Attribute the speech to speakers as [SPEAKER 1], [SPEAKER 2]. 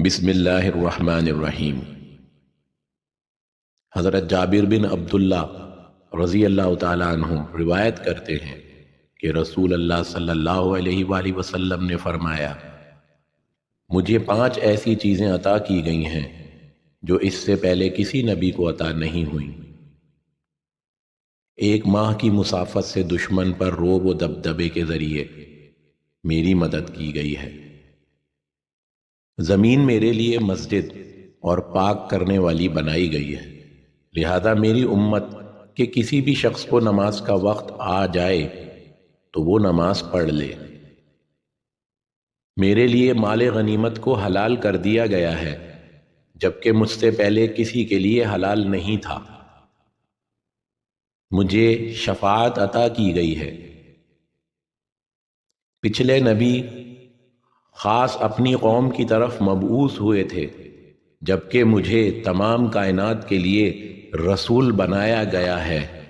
[SPEAKER 1] بسم اللہ الرحمن الرحیم۔ حضرت جابر بن عبداللہ رضی اللہ تعالیٰ عنہ روایت کرتے ہیں کہ رسول اللہ صلی اللہ علیہ وآلہ وسلم نے فرمایا، مجھے 5 ایسی چیزیں عطا کی گئی ہیں جو اس سے پہلے کسی نبی کو عطا نہیں ہوئیں۔ 1 ماہ کی مسافت سے دشمن پر رعب و دبدبے کے ذریعے میری مدد کی گئی ہے۔ زمین میرے لیے مسجد اور پاک کرنے والی بنائی گئی ہے، لہذا میری امت کے کسی بھی شخص کو نماز کا وقت آ جائے تو وہ نماز پڑھ لے۔ میرے لیے مال غنیمت کو حلال کر دیا گیا ہے جبکہ مجھ سے پہلے کسی کے لیے حلال نہیں تھا۔ مجھے شفاعت عطا کی گئی ہے۔ پچھلے نبی خاص اپنی قوم کی طرف مبعوث ہوئے تھے جبکہ مجھے تمام کائنات کے لیے رسول بنایا گیا ہے۔